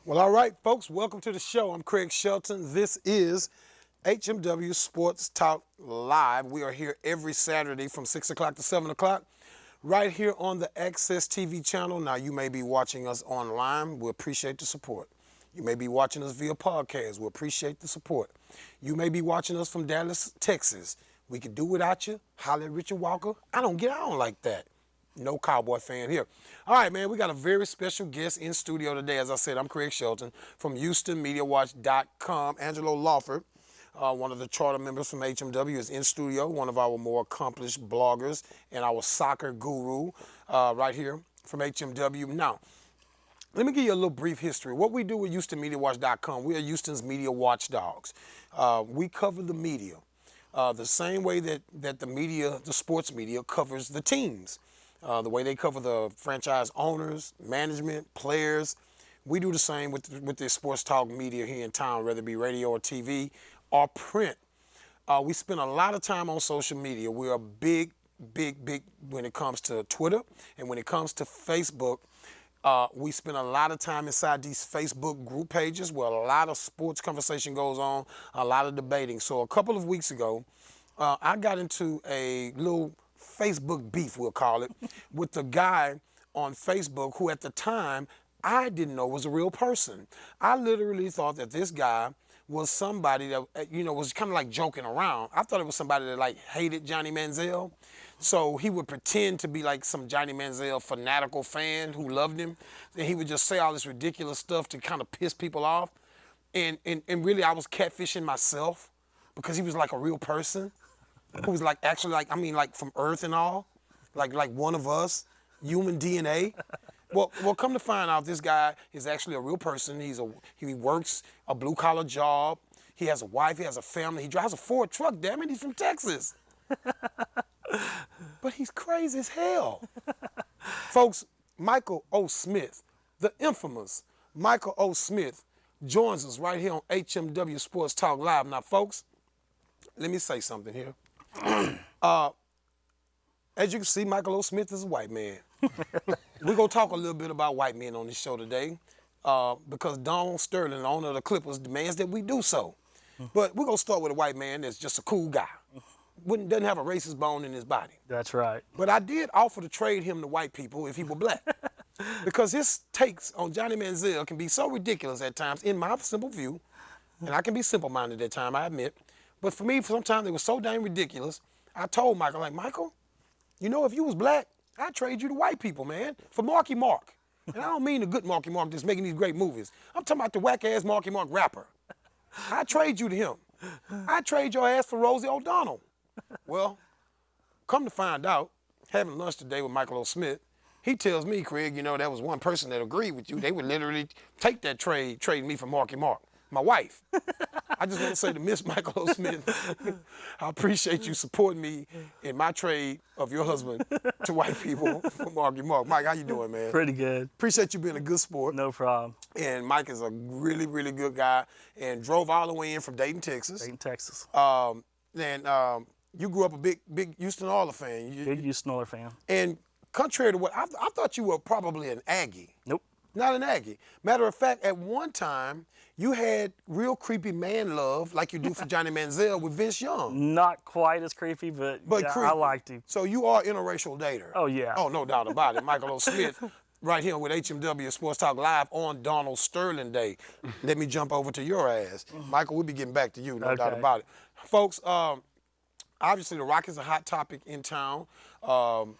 Well, all right, folks, welcome to the show. I'm Craig Shelton. This is HMW Sports Talk Live. We are here every Saturday from 6 o'clock to 7 o'clock, right here on the Access TV channel. Now, you may be watching us online. We appreciate the support. You may be watching us via podcast. We appreciate the support. You may be watching us from Dallas, Texas. We could do without you. Holler at Richard Walker. I don't get on like that. No Cowboy fan here. All right, man, we got a very special guest in studio today. As I said, I'm Craig Shelton from HoustonMediaWatch.com. Angelo Lawford, one of the charter members from HMW, is in studio, one of our more accomplished bloggers and our soccer guru right here from HMW. Now, let me give you a little brief history. What we do with HoustonMediaWatch.com, we are Houston's media watchdogs. We cover the media the same way that the media, the sports media, covers the teams. The way they cover the franchise owners, management, players. We do the same with the sports talk media here in town, whether it be radio or TV or print. We spend a lot of time on social media. We're a big when it comes to Twitter, and when it comes to Facebook. We spend a lot of time inside these Facebook group pages where a lot of sports conversation goes on, a lot of debating. So a couple of weeks ago, I got into a little Facebook beef, we'll call it, with the guy on Facebook who at the time I didn't know was a real person. I literally thought that this guy was somebody that, was kind of like joking around. I thought it was somebody that like hated Johnny Manziel. So he would pretend to be like some Johnny Manziel fanatical fan who loved him. And he would just say all this ridiculous stuff to kind of piss people off. And really I was catfishing myself because he was like a real person. Who was like actually like from Earth and all, like one of us, human DNA. Well, come to find out, this guy is actually a real person. He works a blue collar job. He has a wife. He has a family. He drives a Ford truck. Damn it, he's from Texas. But he's crazy as hell, folks. Michael O. Smith, the infamous Michael O. Smith, joins us right here on HMW Sports Talk Live. Now, folks, let me say something here. As you can see, Michael O. Smith is a white man. We're going to talk a little bit about white men on this show today because Donald Sterling, the owner of the Clippers, demands that we do so. But we're going to start with a white man that's just a cool guy. Doesn't have a racist bone in his body. That's right. But I did offer to trade him to white people if he were black. Because his takes on Johnny Manziel can be so ridiculous at times, in my simple view, and I can be simple-minded at times, I admit. But for me, sometimes they were so dang ridiculous, I told Michael, like, Michael, if you was black, I'd trade you to white people, man, for Marky Mark. And I don't mean the good Marky Mark that's making these great movies. I'm talking about the whack-ass Marky Mark rapper. I'd trade you to him. I'd trade your ass for Rosie O'Donnell. Well, come to find out, having lunch today with Michael O. Smith, he tells me, Craig, that was one person that agreed with you. They would literally take that trade me for Marky Mark. My wife. I just want to say to Miss Michael O. Smith, I appreciate you supporting me in my trade of your husband to white people for Marky Mark. Mike, how you doing, man? Pretty good. Appreciate you being a good sport. No problem. And Mike is a really, really good guy and drove all the way in from Dayton, Texas. Dayton, Texas. You grew up a big Houston Oilers fan. Big Houston Oilers fan. And contrary to what, I thought you were probably an Aggie. Nope. Not an Aggie. Matter of fact, at one time, you had real creepy man love like you do for Johnny Manziel with Vince Young. Not quite as creepy, but yeah, creepy. I liked him. So you are an interracial dater. Oh, yeah. Oh, no doubt about it. Michael O. Smith, right here with HMW Sports Talk Live on Donald Sterling Day. Let me jump over to your ass. Michael, we'll be getting back to you, no doubt about it. Folks, obviously the Rockets are a hot topic in town. I'll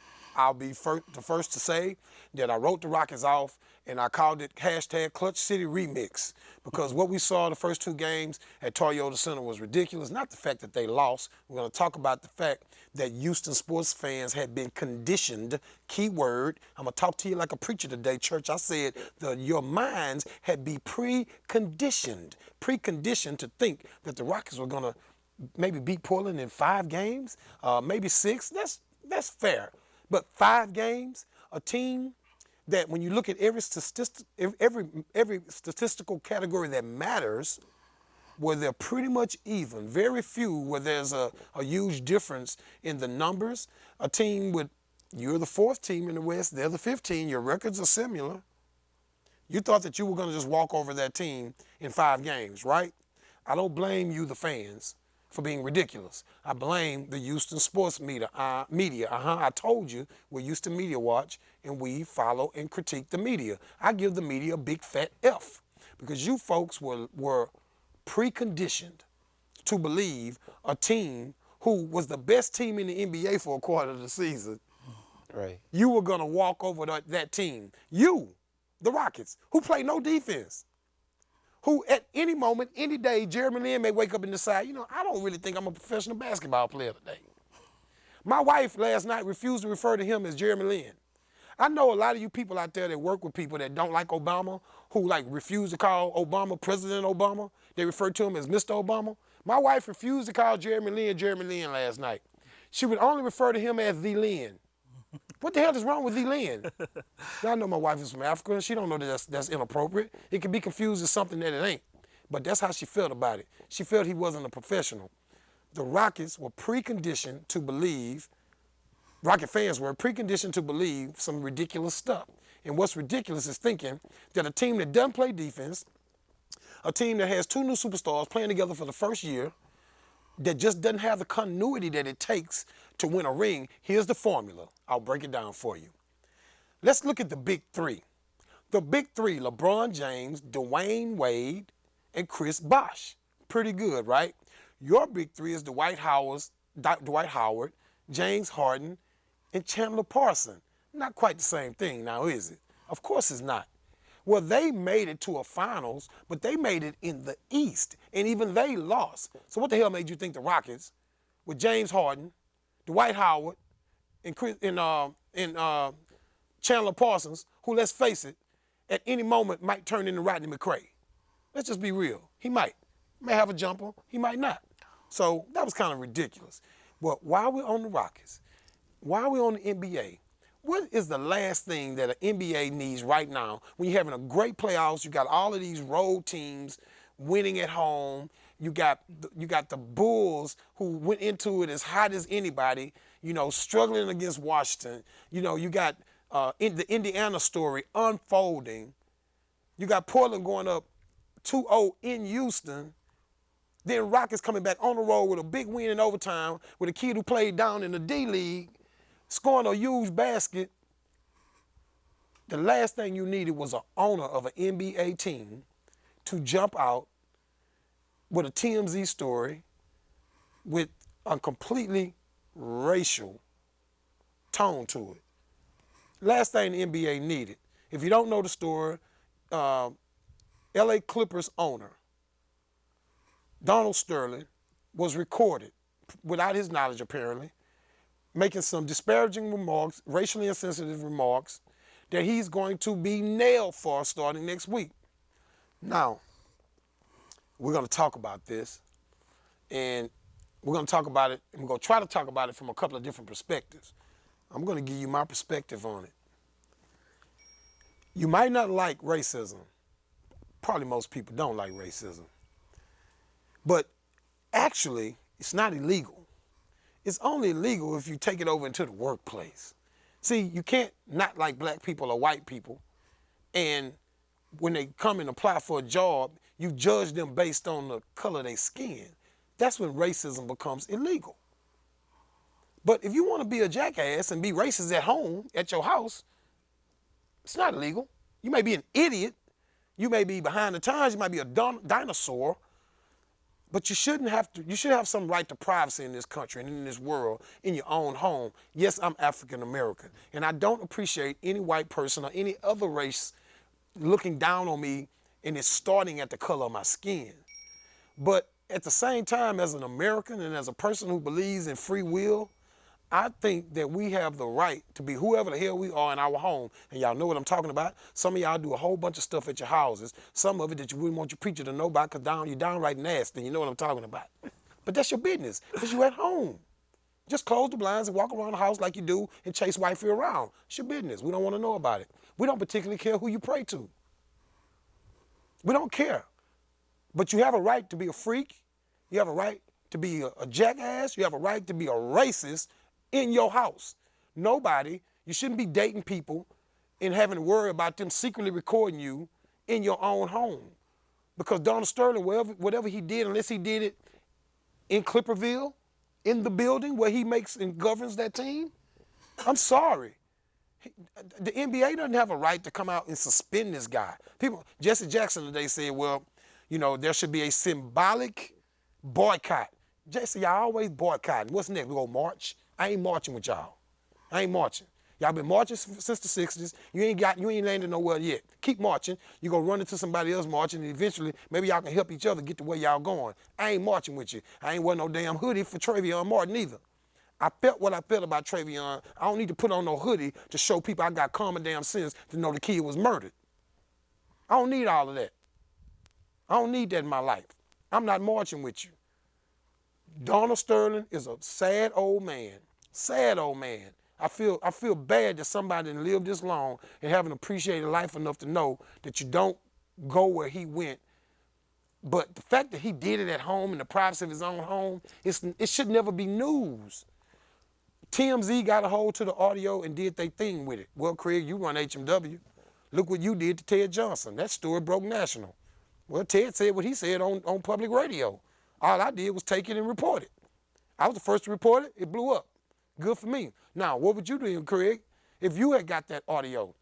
be the first to say that I wrote the Rockets off and I called it #Clutch City Remix because what we saw the first two games at Toyota Center was ridiculous. Not the fact that they lost. We're going to talk about the fact that Houston sports fans had been conditioned, key word. I'm going to talk to you like a preacher today, church. I said your minds had been preconditioned to think that the Rockets were going to maybe beat Portland in 5 games, maybe 6. That's fair. But 5 games, a team that when you look at every statistical category that matters, where they're pretty much even, very few where there's a huge difference in the numbers. A team with, you're the 4th team in the West, they're the 15th, your records are similar. You thought that you were going to just walk over that team in 5 games, right? I don't blame you, the fans, for being ridiculous. I blame the Houston sports media. I told you we're Houston Media Watch, and we follow and critique the media. I give the media a big fat F because you folks were preconditioned to believe a team who was the best team in the NBA for a quarter of the season. Right. You were going to walk over that team. You, the Rockets, who play no defense, who at any moment, any day, Jeremy Lin may wake up and decide, I don't really think I'm a professional basketball player today. My wife last night refused to refer to him as Jeremy Lin. I know a lot of you people out there that work with people that don't like Obama, who refuse to call Obama President Obama. They refer to him as Mr. Obama. My wife refused to call Jeremy Lin last night. She would only refer to him as the Lin. What the hell is wrong with the Lin? Y'all know my wife is from Africa, and she don't know that that's inappropriate. It can be confused as something that it ain't. But that's how she felt about it. She felt he wasn't a professional. The Rockets were preconditioned to believe, Rocket fans were preconditioned to believe some ridiculous stuff. And what's ridiculous is thinking that a team that doesn't play defense, a team that has 2 new superstars playing together for the first year, that just doesn't have the continuity that it takes to win a ring. Here's the formula. I'll break it down for you. Let's look at the big 3. The big 3, LeBron James, Dwayne Wade, and Chris Bosh. Pretty good, right? Your big 3 is Dwight Howard, James Harden, and Chandler Parsons. Not quite the same thing now, is it? Of course it's not. Well, they made it to a finals, but they made it in the East, and even they lost. So what the hell made you think the Rockets, with James Harden, Dwight Howard, and Chandler Parsons, who, let's face it, at any moment might turn into Rodney McCray? Let's just be real. He might. He may have a jumper. He might not. So that was kind of ridiculous. But while we're on the Rockets, while we're on the NBA, what is the last thing that an NBA needs right now when you're having a great playoffs? You got all of these road teams winning at home. You got the Bulls who went into it as hot as anybody, struggling against Washington. You got the Indiana story unfolding. You got Portland going up 2-0 in Houston. Then Rockets coming back on the road with a big win in overtime with a kid who played down in the D-League, scoring a huge basket. The last thing you needed was an owner of an NBA team to jump out with a TMZ story with a completely racial tone to it. Last thing the NBA needed. If you don't know the story, LA Clippers owner, Donald Sterling, was recorded, without his knowledge apparently, making some disparaging remarks, racially insensitive remarks, that he's going to be nailed for starting next week. Now, we're going to talk about this, and we're going to talk about it, and we're going to try to talk about it from a couple of different perspectives. I'm going to give you my perspective on it. You might not like racism. Probably most people don't like racism. But actually, it's not illegal. It's only illegal if you take it over into the workplace. See, you can't not like black people or white people, and when they come and apply for a job, you judge them based on the color of their skin. That's when racism becomes illegal. But if you want to be a jackass and be racist at home, at your house, it's not illegal. You may be an idiot. You may be behind the times. You might be a dinosaur. But you shouldn't have to. You should have some right to privacy in this country and in this world, in your own home. Yes, I'm African American, and I don't appreciate any white person or any other race looking down on me, and it's starting at the color of my skin. But at the same time, as an American and as a person who believes in free will, I think that we have the right to be whoever the hell we are in our home. And y'all know what I'm talking about. Some of y'all do a whole bunch of stuff at your houses. Some of it that you wouldn't want your preacher to know about because you're downright nasty. You know what I'm talking about. But that's your business because you're at home. Just close the blinds and walk around the house like you do and chase wifey around. It's your business. We don't want to know about it. We don't particularly care who you pray to. We don't care. But you have a right to be a freak. You have a right to be a jackass. You have a right to be a racist in your house. Nobody, you shouldn't be dating people and having to worry about them secretly recording you in your own home. Because Donald Sterling, whatever he did, unless he did it in Clipperville, in the building where he makes and governs that team, I'm sorry. The NBA doesn't have a right to come out and suspend this guy. Jesse Jackson today said, well, you know, there should be a symbolic boycott. Jesse, y'all always boycotting. What's next? We go march? I ain't marching with y'all. I ain't marching. Y'all been marching since the 60s. You ain't landed nowhere yet. Keep marching. You gonna run into somebody else marching, and eventually maybe y'all can help each other get to where y'all going. I ain't marching with you. I ain't wearing no damn hoodie for Trayvon Martin either. I felt what I felt about Trayvon. I don't need to put on no hoodie to show people I got common damn sense to know the kid was murdered. I don't need all of that. I don't need that in my life. I'm not marching with you. Donald Sterling is a sad old man. Sad old man. I feel bad that somebody that lived this long and haven't appreciated life enough to know that you don't go where he went. But the fact that he did it at home in the privacy of his own home, it should never be news. TMZ got a hold to the audio and did their thing with it. Well, Craig, you run HMW. Look what you did to Ted Johnson. That story broke national. Well, Ted said what he said on public radio. All I did was take it and report it. I was the first to report it. It blew up. Good for me. Now, what would you do, Craig, if you had got that audio?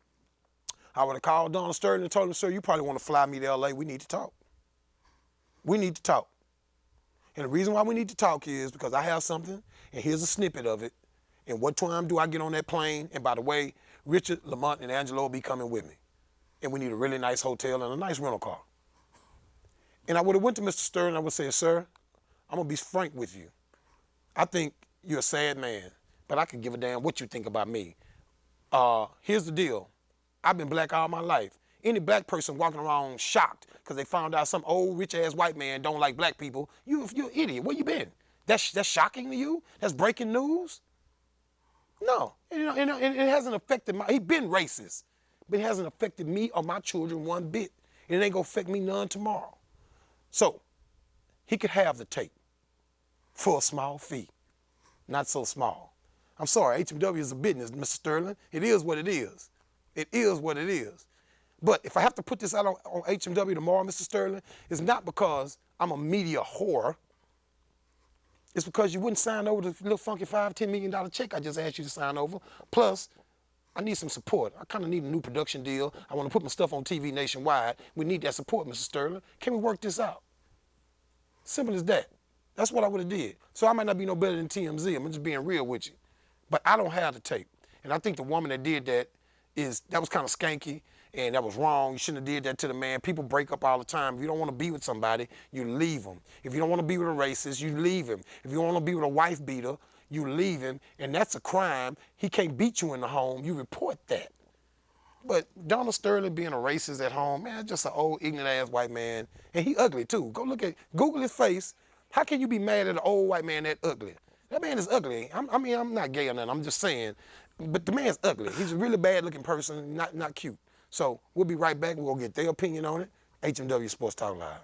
I would have called Donald Sterling and told him, sir, you probably want to fly me to L.A. We need to talk. We need to talk. And the reason why we need to talk is because I have something, and here's a snippet of it. And what time do I get on that plane? And by the way, Richard, Lamont, and Angelo will be coming with me. And we need a really nice hotel and a nice rental car. And I would have went to Mr. Sterling and I would say, sir, I'm going to be frank with you. I think you're a sad man, but I could give a damn what you think about me. Here's the deal. I've been black all my life. Any black person walking around shocked because they found out some old rich-ass white man don't like black people, you're an idiot. Where you been? That's shocking to you? That's breaking news? No, it hasn't affected he been racist, but it hasn't affected me or my children one bit. And it ain't gonna affect me none tomorrow. So, he could have the tape for a small fee. Not so small. I'm sorry, HMW is a business, Mr. Sterling. It is what it is. It is what it is. But if I have to put this out on HMW tomorrow, Mr. Sterling, it's not because I'm a media whore. It's because you wouldn't sign over the little funky $5-10 million check I just asked you to sign over. Plus, I need some support. I kind of need a new production deal. I want to put my stuff on TV nationwide. We need that support, Mr. Sterling. Can we work this out? Simple as that. That's what I would have did. So I might not be no better than TMZ. I'm just being real with you. But I don't have the tape. And I think the woman that did that was kind of skanky. And that was wrong. You shouldn't have did that to the man. People break up all the time. If you don't want to be with somebody, you leave them. If you don't want to be with a racist, you leave him. If you don't want to be with a wife beater, you leave him. And that's a crime. He can't beat you in the home. You report that. But Donald Sterling being a racist at home, man, just an old ignorant-ass white man. And he ugly, too. Google his face. How can you be mad at an old white man that ugly? That man is ugly. I mean, I'm not gay or nothing. I'm just saying. But the man's ugly. He's a really bad-looking person, not cute. So we'll be right back. We'll get their opinion on it. HMW Sports Talk Live.